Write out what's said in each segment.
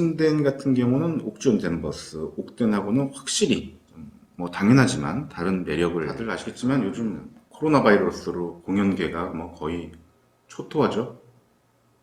승덴 같은 경우는 옥주현 댄버스, 옥덴하고는 확실히 뭐 당연하지만 다른 매력을 다들 아시겠지만 요즘 코로나 바이러스로 공연계가 뭐 거의 초토화죠.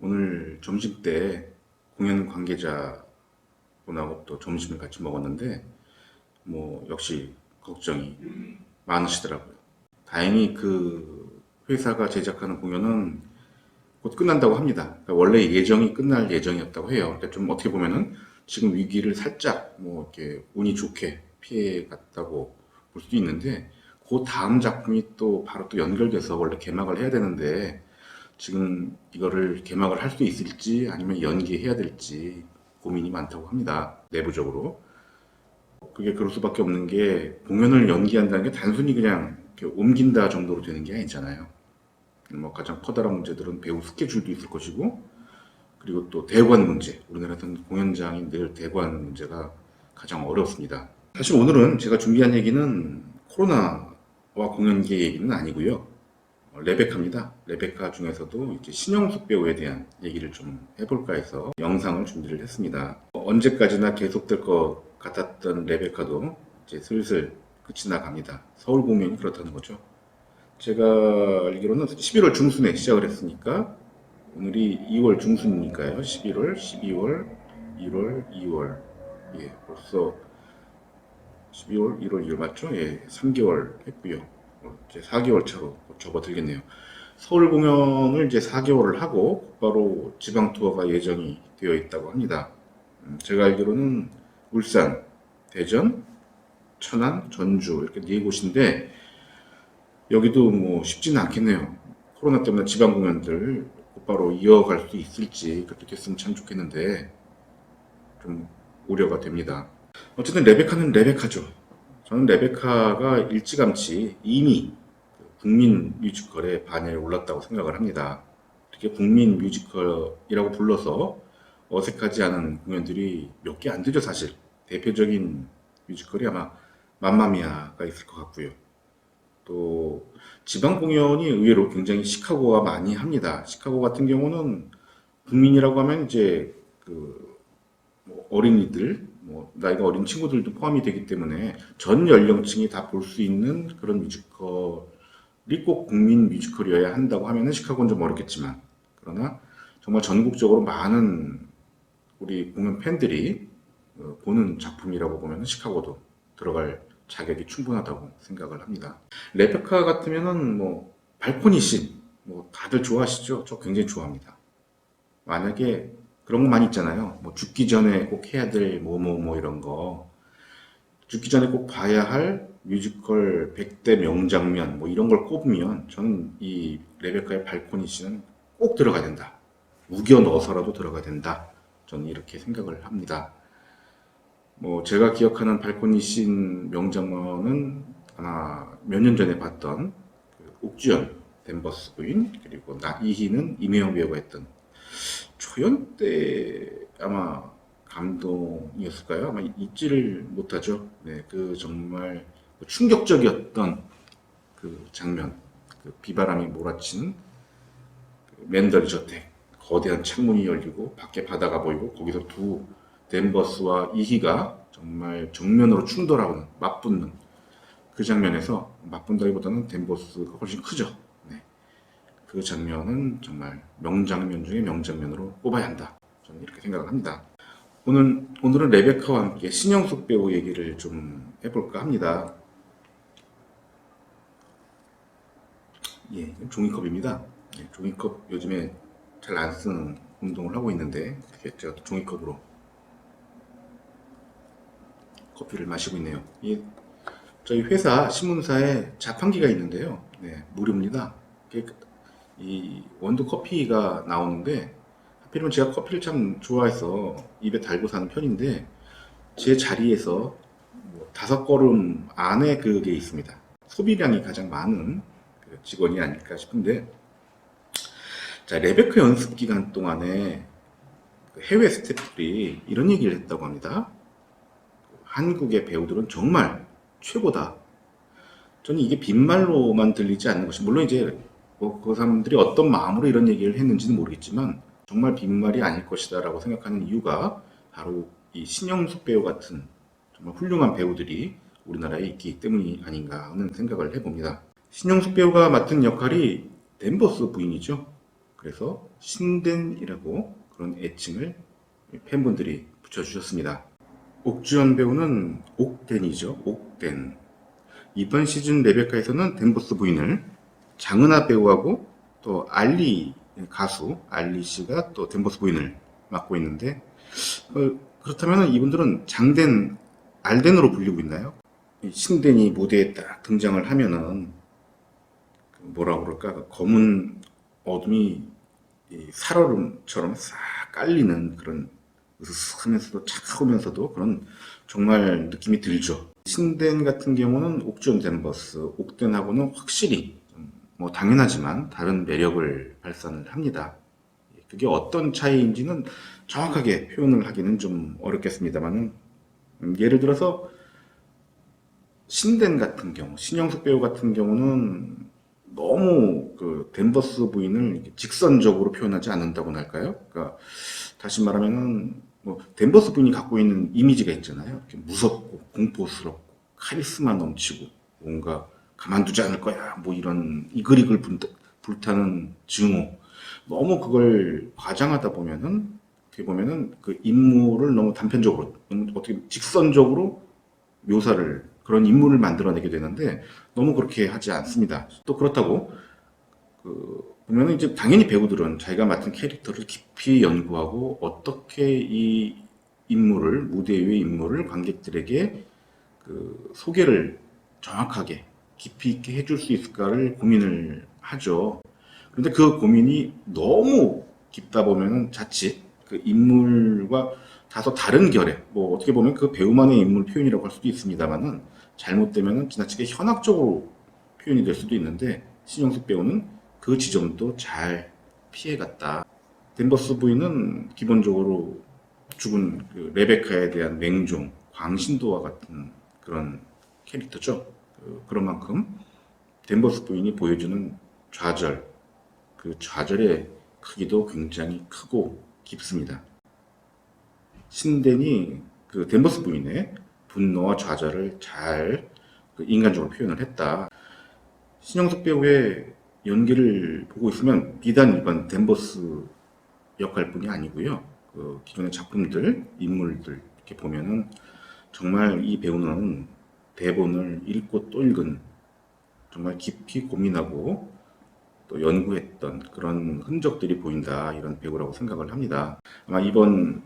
오늘 점심 때 공연 관계자분하고 또 점심을 같이 먹었는데 뭐 역시 걱정이 많으시더라고요. 다행히 그 회사가 제작하는 공연은 곧 끝난다고 합니다. 그러니까 원래 예정이 끝날 예정이었다고 해요. 그러니까 좀 어떻게 보면은 지금 위기를 살짝 뭐 이렇게 운이 좋게 피해 갔다고 볼 수도 있는데 그 다음 작품이 또 바로 또 연결돼서 원래 개막을 해야 되는데 지금 이거를 개막을 할 수 있을지 아니면 연기해야 될지 고민이 많다고 합니다. 내부적으로. 그게 그럴 수밖에 없는 게 공연을 연기한다는 게 단순히 그냥 이렇게 옮긴다 정도로 되는 게 아니잖아요. 뭐 가장 커다란 문제들은 배우 스케줄도 있을 것이고 그리고 또 대관 문제. 우리나라에서는 공연장이 늘 대관 문제가 가장 어렵습니다. 사실 오늘은 제가 준비한 얘기는 코로나와 공연계 얘기는 아니고요. 레베카입니다. 레베카 중에서도 이제 신영숙 배우에 대한 얘기를 좀 해볼까 해서 영상을 준비를 했습니다. 언제까지나 계속될 것 같았던 레베카도 이제 슬슬 끝이 나갑니다. 서울 공연이 그렇다는 거죠. 제가 알기로는 11월 중순에 시작을 했으니까 오늘이 2월 중순이니까요. 11월, 12월, 1월, 2월. 예, 벌써 12월, 1월, 2월 맞죠? 예, 3개월 했고요. 이제 4개월 차로 접어들겠네요. 서울 공연을 이제 4개월을 하고 곧바로 지방 투어가 예정이 되어 있다고 합니다. 제가 알기로는 울산, 대전, 천안, 전주 이렇게 4곳인데 여기도 뭐 쉽지는 않겠네요. 코로나 때문에 지방 공연들 곧바로 이어갈 수 있을지 그렇게 됐으면 참 좋겠는데 좀 우려가 됩니다. 어쨌든 레베카는 레베카죠. 저는 레베카가 일찌감치 이미 국민 뮤지컬의 반열에 올랐다고 생각을 합니다. 이렇게 국민 뮤지컬이라고 불러서 어색하지 않은 공연들이 몇 개 안 되죠, 사실. 대표적인 뮤지컬이 아마 맘마미아가 있을 것 같고요. 또 지방 공연이 의외로 굉장히 시카고가 많이 합니다. 시카고 같은 경우는 국민이라고 하면 이제 뭐 어린이들, 뭐 나이가 어린 친구들도 포함이 되기 때문에 전 연령층이 다 볼 수 있는 그런 뮤지컬이 꼭 국민 뮤지컬이어야 한다고 하면은 시카고는 좀 어렵겠지만 그러나 정말 전국적으로 많은 우리 공연 팬들이 보는 작품이라고 보면은 시카고도 들어갈 자격이 충분하다고 생각을 합니다. 레베카 같으면은 뭐 발코니 씬, 뭐 다들 좋아하시죠? 저 굉장히 좋아합니다. 만약에 그런 거 많이 있잖아요. 뭐 죽기 전에 꼭 해야 될 뭐 이런 거. 죽기 전에 꼭 봐야 할 뮤지컬 100대 명장면 뭐 이런 걸 꼽으면 저는 이 레베카의 발코니 씬은 꼭 들어가야 된다. 우겨 넣어서라도 들어가야 된다. 저는 이렇게 생각을 합니다. 뭐 제가 기억하는 발코니 씬 명장면은 아마 몇 년 전에 봤던 옥주현 댄버스 부인 그리고 이희는 임혜영 배우가 했던 초연 때 아마 감동이었을까요? 아마 잊지를 못하죠. 네, 그 정말 충격적이었던 그 장면, 그 비바람이 몰아치는 그 맨더리 저택, 거대한 창문이 열리고 밖에 바다가 보이고 거기서 두 댄버스와 이희가 정말 정면으로 충돌하는 맞붙는 그 장면에서 맞붙다기보다는 댄버스가 훨씬 크죠. 네. 그 장면은 정말 명장면 중에 명장면으로 꼽아야 한다. 저는 이렇게 생각을 합니다. 오늘은 레베카와 함께 신영숙 배우 얘기를 좀 해볼까 합니다. 예, 종이컵입니다. 예, 종이컵 요즘에 잘 안 쓰는 운동을 하고 있는데 이렇게 제가 또 종이컵으로 커피를 마시고 있네요. 저희 회사 신문사에 자판기가 있는데요. 네, 무료입니다. 이 원두 커피가 나오는데 하필이면 제가 커피를 참 좋아해서 입에 달고 사는 편인데 제 자리에서 뭐 5걸음 안에 그게 있습니다. 소비량이 가장 많은 그 직원이 아닐까 싶은데 자, 레베카 연습 기간 동안에 해외 스태프들이 이런 얘기를 했다고 합니다. 한국의 배우들은 정말 최고다. 저는 이게 빈말로만 들리지 않는 것이 물론 이제 그 사람들이 어떤 마음으로 이런 얘기를 했는지는 모르겠지만 정말 빈말이 아닐 것이다 라고 생각하는 이유가 바로 이 신영숙 배우 같은 정말 훌륭한 배우들이 우리나라에 있기 때문이 아닌가 하는 생각을 해봅니다. 신영숙 배우가 맡은 역할이 댄버스 부인이죠. 그래서 신댄이라고 그런 애칭을 팬분들이 붙여주셨습니다. 옥주연 배우는 옥댄이죠. 옥댄. 이번 시즌 레베카에서는 댄버스 부인을 장은하 배우하고 또 알리 가수 알리 씨가 또 댄버스 부인을 맡고 있는데 그렇다면 이분들은 장댄, 알댄으로 불리고 있나요? 신댄이 무대에 딱 등장을 하면은 뭐라 그럴까 검은 어둠이 살얼음처럼 싹 깔리는 그런 으스스하면서도 차가우면서도 그런 정말 느낌이 들죠. 신댄 같은 경우는 옥주연 댄버스, 옥댄하고는 확실히 뭐 당연하지만 다른 매력을 발산을 합니다. 그게 어떤 차이인지는 정확하게 표현을 하기는 좀 어렵겠습니다만 예를 들어서 신댄 같은 경우, 신영숙 배우 같은 경우는 너무 그 댄버스 부인을 직선적으로 표현하지 않는다고나 할까요? 그러니까 다시 말하면은 뭐 댄버스 부인이 갖고 있는 이미지가 있잖아요. 이렇게 무섭고 공포스럽고 카리스마 넘치고 뭔가 가만두지 않을 거야. 뭐 이런 이글이글 불타는 증오. 너무 그걸 과장하다 보면은 어떻게 보면은 그 인물을 너무 단편적으로, 어떻게 직선적으로 묘사를 그런 인물을 만들어내게 되는데 너무 그렇게 하지 않습니다. 또 그렇다고 보면은 이제 당연히 배우들은 자기가 맡은 캐릭터를 깊이 연구하고 어떻게 이 인물을 무대 위의 인물을 관객들에게 소개를 정확하게 깊이 있게 해줄 수 있을까를 고민을 하죠. 그런데 그 고민이 너무 깊다 보면은 자칫 그 인물과 다소 다른 결의, 뭐 어떻게 보면 그 배우만의 인물 표현이라고 할 수도 있습니다만은 잘못되면은 지나치게 현학적으로 표현이 될 수도 있는데 신영숙 배우는 그 지점도 잘 피해갔다. 댄버스 부인은 기본적으로 죽은 그 레베카에 대한 맹종, 광신도와 같은 그런 캐릭터죠. 그런 만큼 댄버스 부인이 보여주는 좌절, 그 좌절의 크기도 굉장히 크고 깊습니다. 신댄이 그 댄버스 부인의 분노와 좌절을 잘 인간적으로 표현을 했다. 신영숙 배우의 연기를 보고 있으면 비단 일반 댄버스 역할뿐이 아니고요. 그 기존의 작품들, 인물들 이렇게 보면은 정말 이 배우는 대본을 읽고 또 읽은 정말 깊이 고민하고 또 연구했던 그런 흔적들이 보인다 이런 배우라고 생각을 합니다. 아마 이번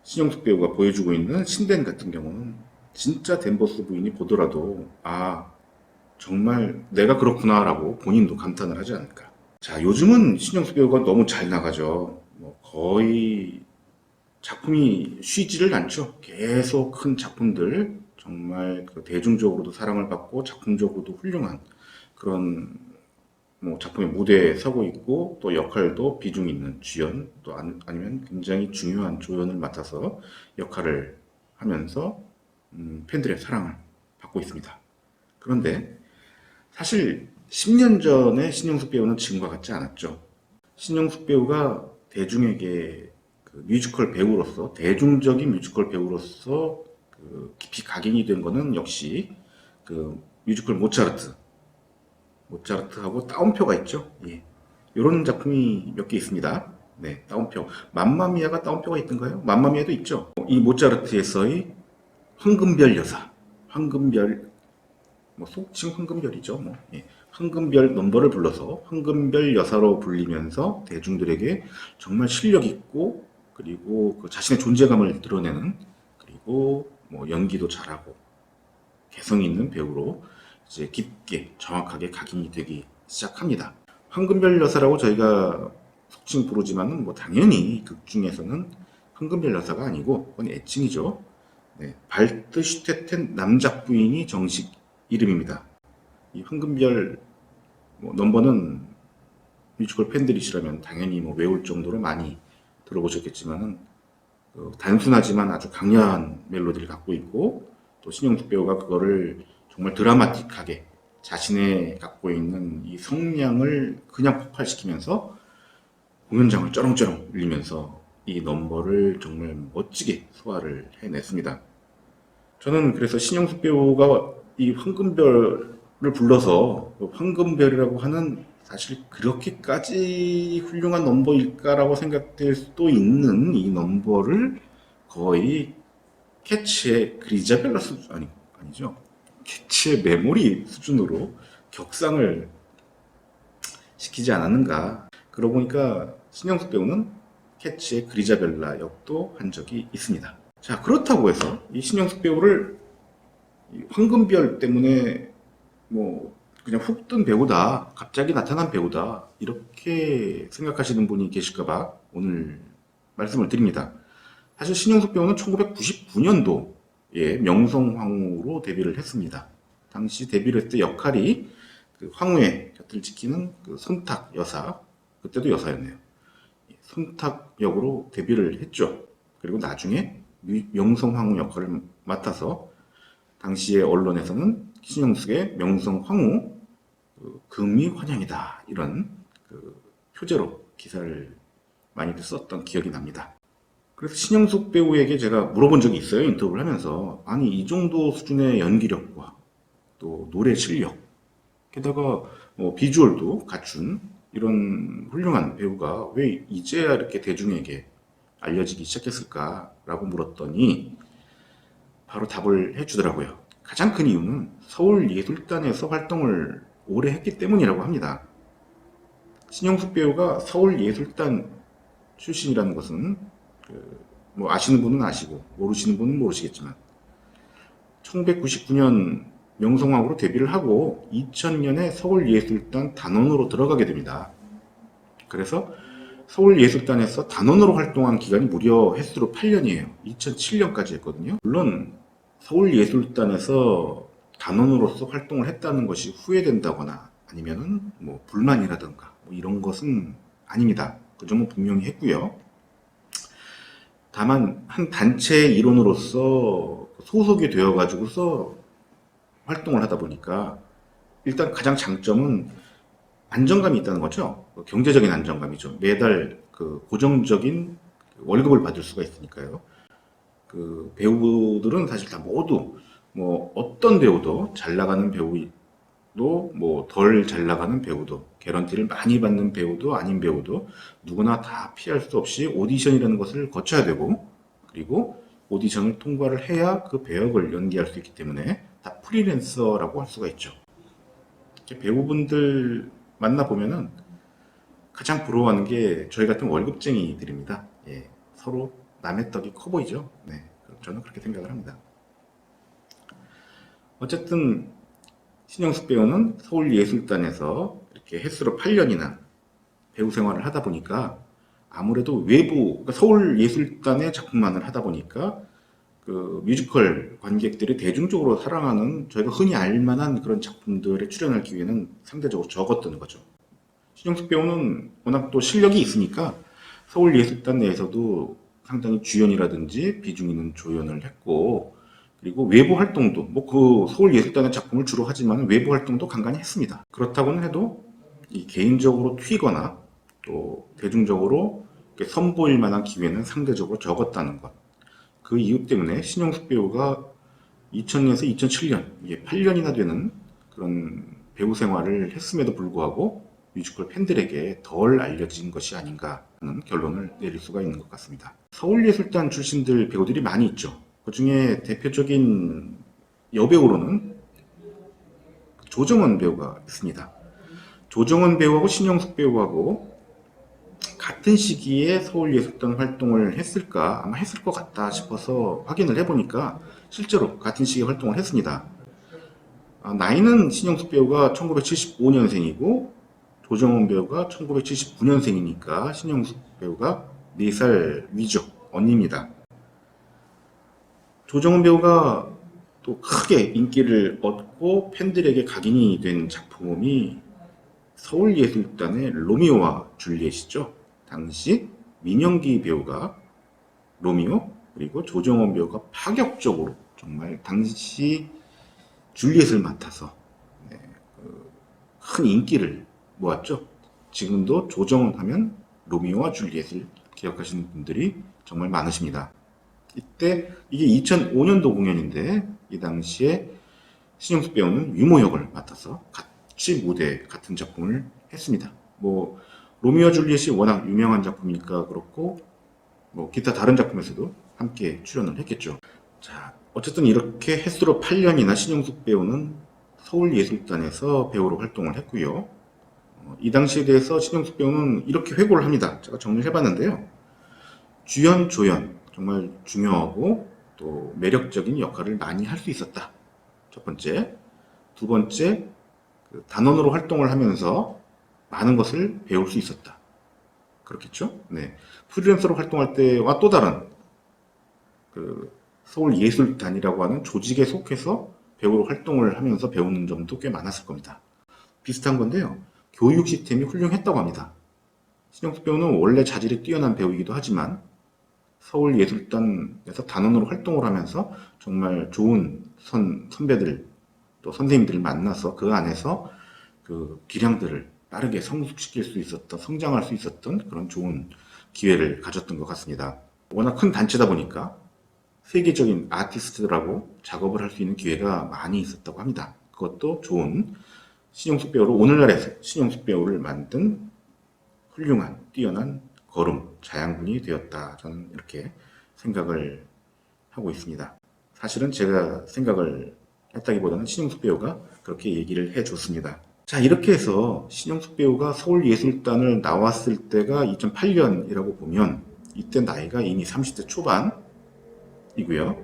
신영숙 배우가 보여주고 있는 신댄 같은 경우는 진짜 댄버스 부인이 보더라도 정말 내가 그렇구나라고 본인도 감탄을 하지 않을까. 자, 요즘은 신영숙 배우가 너무 잘 나가죠. 뭐 거의 작품이 쉬지를 않죠. 계속 큰 작품들, 정말 그 대중적으로도 사랑을 받고 작품적으로도 훌륭한 그런 뭐 작품의 무대에 서고 있고 또 역할도 비중 있는 주연 또 아니면 굉장히 중요한 조연을 맡아서 역할을 하면서 팬들의 사랑을 받고 있습니다. 그런데 사실 10년 전에 신영숙 배우는 지금과 같지 않았죠. 신영숙 배우가 대중에게 그 뮤지컬 배우로서 대중적인 뮤지컬 배우로서 깊이 각인이 된 거는 역시 그 뮤지컬 모차르트하고 따옴표가 있죠. 예. 이런 작품이 몇 개 있습니다. 네, 따옴표. 맘마미아가 따옴표가 있던가요? 맘마미아도 있죠. 이 모차르트에서의 황금별 여사, 황금별, 뭐 속칭 황금별이죠. 뭐 예. 황금별 넘버를 불러서 황금별 여사로 불리면서 대중들에게 정말 실력 있고 그리고 그 자신의 존재감을 드러내는 그리고 뭐 연기도 잘하고 개성 있는 배우로 이제 깊게 정확하게 각인이 되기 시작합니다. 황금별 여사라고 저희가 속칭 부르지만은 뭐 당연히 극 중에서는 황금별 여사가 아니고 그건 애칭이죠. 네, 발트슈테텐 남작 부인이 정식 이름입니다. 이 황금별 뭐 넘버는 뮤지컬 팬들이시라면 당연히 뭐 외울 정도로 많이 들어보셨겠지만은 단순하지만 아주 강렬한 멜로디를 갖고 있고 또 신영숙 배우가 그거를 정말 드라마틱하게 자신의 갖고 있는 이 성량을 그냥 폭발시키면서 공연장을 쩌렁쩌렁 울리면서 이 넘버를 정말 멋지게 소화를 해냈습니다. 저는 그래서 신영숙 배우가 이 황금별을 불러서 황금별이라고 하는 사실 그렇게까지 훌륭한 넘버일까라고 생각될 수도 있는 이 넘버를 거의 캐치의 그리자벨라 수준 아니죠. 캐치의 메모리 수준으로 격상을 시키지 않았는가. 그러고 보니까 신영숙 배우는 캐치의 그리자벨라 역도 한 적이 있습니다. 자, 그렇다고 해서 이 신영숙 배우를 황금별 때문에 뭐 그냥 훅 뜬 배우다, 갑자기 나타난 배우다 이렇게 생각하시는 분이 계실까봐 오늘 말씀을 드립니다. 사실 신영숙 배우는 1999년도에 명성황후로 데뷔를 했습니다. 당시 데뷔를 했을 때 역할이 그 황후의 곁을 지키는 그 손탁 여사, 그때도 여사였네요. 손탁 역으로 데뷔를 했죠. 그리고 나중에 명성황후 역할을 맡아서 당시의 언론에서는 신영숙의 명성황후 금이 환영이다 이런 그 표제로 기사를 많이들 썼던 기억이 납니다. 그래서 신영숙 배우에게 제가 물어본 적이 있어요. 인터뷰를 하면서 아니 이 정도 수준의 연기력과 또 노래 실력 게다가 뭐 비주얼도 갖춘 이런 훌륭한 배우가 왜 이제야 이렇게 대중에게 알려지기 시작했을까라고 물었더니 바로 답을 해주더라고요. 가장 큰 이유는 서울예술단에서 활동을 오래 했기 때문이라고 합니다. 신영숙 배우가 서울예술단 출신이라는 것은 뭐 아시는 분은 아시고 모르시는 분은 모르시겠지만 1999년 명성황후로 데뷔를 하고 2000년에 서울예술단 단원으로 들어가게 됩니다. 그래서 서울예술단에서 단원으로 활동한 기간이 무려 횟수로 8년이에요. 2007년까지 했거든요. 물론 서울예술단에서 단원으로서 활동을 했다는 것이 후회된다거나 아니면은 뭐 불만이라든가 뭐 이런 것은 아닙니다. 그 점은 분명히 했고요. 다만 한 단체의 일원으로서 소속이 되어 가지고서 활동을 하다 보니까 일단 가장 장점은 안정감이 있다는 거죠. 경제적인 안정감이죠. 매달 그 고정적인 월급을 받을 수가 있으니까요. 그 배우들은 사실 다 모두 뭐 어떤 배우도 잘 나가는 배우도 뭐 덜 잘 나가는 배우도 개런티를 많이 받는 배우도 아닌 배우도 누구나 다 피할 수 없이 오디션이라는 것을 거쳐야 되고 그리고 오디션을 통과를 해야 그 배역을 연기할 수 있기 때문에 다 프리랜서라고 할 수가 있죠. 배우분들 만나보면은 가장 부러워하는 게 저희 같은 월급쟁이들입니다. 예, 서로 남의 떡이 커 보이죠? 네, 저는 그렇게 생각을 합니다. 어쨌든 신영숙 배우는 서울예술단에서 이렇게 횟수로 8년이나 배우 생활을 하다 보니까 아무래도 외부, 그러니까 서울예술단의 작품만을 하다 보니까 그 뮤지컬 관객들이 대중적으로 사랑하는 저희가 흔히 알만한 그런 작품들에 출연할 기회는 상대적으로 적었던 거죠. 신영숙 배우는 워낙 또 실력이 있으니까 서울예술단 내에서도 상당히 주연이라든지 비중 있는 조연을 했고 그리고 외부 활동도 뭐 그 서울예술단의 작품을 주로 하지만 외부 활동도 간간히 했습니다. 그렇다고는 해도 이 개인적으로 튀거나 또 대중적으로 선보일 만한 기회는 상대적으로 적었다는 것. 그 이유 때문에 신영숙 배우가 2000년에서 2007년, 이게 8년이나 되는 그런 배우 생활을 했음에도 불구하고 뮤지컬 팬들에게 덜 알려진 것이 아닌가 하는 결론을 내릴 수가 있는 것 같습니다. 서울예술단 출신들 배우들이 많이 있죠. 그 중에 대표적인 여배우로는 조정원 배우가 있습니다. 조정원 배우하고 신영숙 배우하고 같은 시기에 서울예술단 활동을 했을까? 아마 했을 것 같다 싶어서 확인을 해보니까 실제로 같은 시기에 활동을 했습니다. 나이는 신영숙 배우가 1975년생이고 조정원 배우가 1979년생이니까 신영숙 배우가 4살 위죠. 언니입니다. 조정원 배우가 또 크게 인기를 얻고 팬들에게 각인이 된 작품이 서울예술단의 로미오와 줄리엣이죠. 당시 민영기 배우가 로미오 그리고 조정원 배우가 파격적으로 정말 당시 줄리엣을 맡아서 큰 인기를 모았죠. 지금도 조정원 하면 로미오와 줄리엣을 기억하시는 분들이 정말 많으십니다. 이때 이게 2005년도 공연인데 이 당시에 신영숙 배우는 유모 역을 맡아서 같이 무대 같은 작품을 했습니다. 뭐 로미오와 줄리엣이 워낙 유명한 작품이니까 그렇고 뭐 기타 다른 작품에서도 함께 출연을 했겠죠. 자, 어쨌든 이렇게 햇수로 8년이나 신영숙 배우는 서울예술단에서 배우로 활동을 했고요. 이 당시에 대해서 신영숙 배우는 이렇게 회고를 합니다. 제가 정리를 해봤는데요. 주연, 조연 정말 중요하고 또 매력적인 역할을 많이 할 수 있었다. 첫 번째. 두 번째, 단원으로 활동을 하면서 많은 것을 배울 수 있었다. 그렇겠죠? 네. 프리랜서로 활동할 때와 또 다른 서울예술단이라고 하는 조직에 속해서 배우로 활동을 하면서 배우는 점도 꽤 많았을 겁니다. 비슷한 건데요. 교육 시스템이 훌륭했다고 합니다. 신영숙 배우는 원래 자질이 뛰어난 배우이기도 하지만 서울예술단에서 단원으로 활동을 하면서 정말 좋은 선배들 또 선생님들을 만나서 그 안에서 그 기량들을 빠르게 성숙시킬 수 있었던, 성장할 수 있었던 그런 좋은 기회를 가졌던 것 같습니다. 워낙 큰 단체다 보니까 세계적인 아티스트들하고 작업을 할 수 있는 기회가 많이 있었다고 합니다. 그것도 좋은 신영숙 배우로 오늘날의 신영숙 배우를 만든 훌륭한 뛰어난 걸음, 자양분이 되었다. 저는 이렇게 생각을 하고 있습니다. 사실은 제가 생각을 했다기보다는 신영숙 배우가 그렇게 얘기를 해줬습니다. 자, 이렇게 해서 신영숙 배우가 서울예술단을 나왔을 때가 2008년이라고 보면 이때 나이가 이미 30대 초반이고요.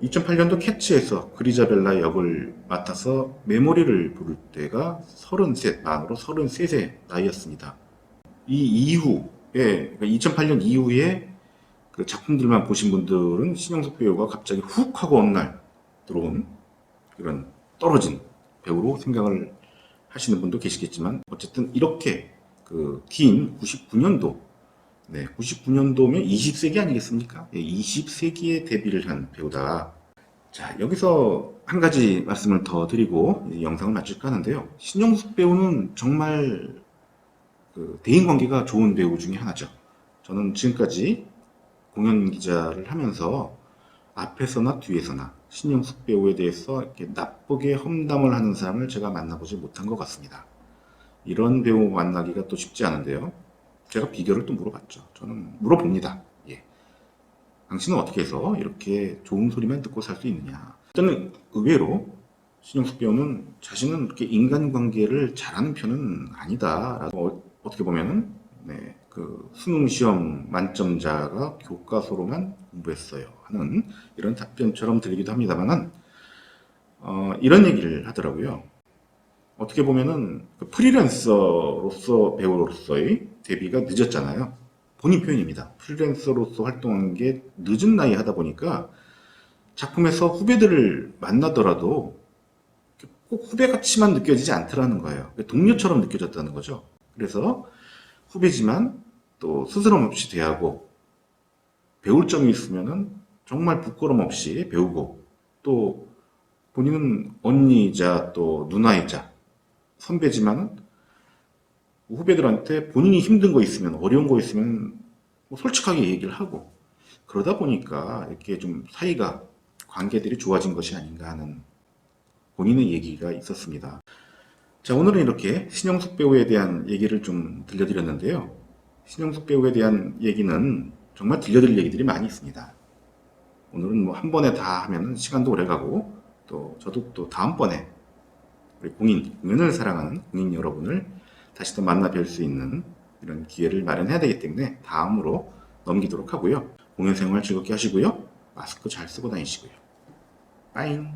2008년도 캐츠에서 그리자벨라 역을 맡아서 메모리를 부를 때가 33, 만으로 33세 나이였습니다. 이 이후에, 그러니까 2008년 이후에 그 작품들만 보신 분들은 신영숙 배우가 갑자기 훅 하고 어느 날 들어온 그런 떨어진 배우로 생각을 하시는 분도 계시겠지만 어쨌든 이렇게 그 긴 99년도, 네, 99년도면 20세기 아니겠습니까? 20세기에 데뷔를 한 배우다. 자, 여기서 한 가지 말씀을 더 드리고 영상을 마칠까 하는데요. 신영숙 배우는 정말 그 대인관계가 좋은 배우 중에 하나죠. 저는 지금까지 공연 기자를 하면서 앞에서나 뒤에서나 신영숙 배우에 대해서 이렇게 나쁘게 험담을 하는 사람을 제가 만나보지 못한 것 같습니다. 이런 배우 만나기가 또 쉽지 않은데요. 제가 비결을 또 물어봤죠. 저는 물어봅니다. 예. 당신은 어떻게 해서 이렇게 좋은 소리만 듣고 살 수 있느냐. 일단은 의외로 신영숙 배우는 자신은 그렇게 인간관계를 잘하는 편은 아니다라고 어떻게 보면은 네, 그 수능 시험 만점자가 교과서로만 공부했어요 하는 이런 답변처럼 들리기도 합니다만은 이런 얘기를 하더라고요. 어떻게 보면은 그 프리랜서로서 배우로서의 데뷔가 늦었잖아요. 본인 표현입니다. 프리랜서로서 활동한 게 늦은 나이에 하다 보니까 작품에서 후배들을 만나더라도 꼭 후배같이만 느껴지지 않더라는 거예요. 동료처럼 느껴졌다는 거죠. 그래서 후배지만 또 스스럼 없이 대하고 배울 점이 있으면은 정말 부끄럼 없이 배우고 또 본인은 언니이자 또 누나이자 선배지만은 후배들한테 본인이 힘든 거 있으면 어려운 거 있으면 뭐 솔직하게 얘기를 하고 그러다 보니까 이렇게 좀 사이가 관계들이 좋아진 것이 아닌가 하는 본인의 얘기가 있었습니다. 자, 오늘은 이렇게 신영숙 배우에 대한 얘기를 좀 들려드렸는데요. 신영숙 배우에 대한 얘기는 정말 들려드릴 얘기들이 많이 있습니다. 오늘은 뭐 한 번에 다 하면 시간도 오래 가고 또 저도 또 다음번에 우리 공연을 사랑하는 공인 여러분을 다시 또 만나 뵐 수 있는 이런 기회를 마련해야 되기 때문에 다음으로 넘기도록 하고요. 공연 생활 즐겁게 하시고요. 마스크 잘 쓰고 다니시고요. 빠잉.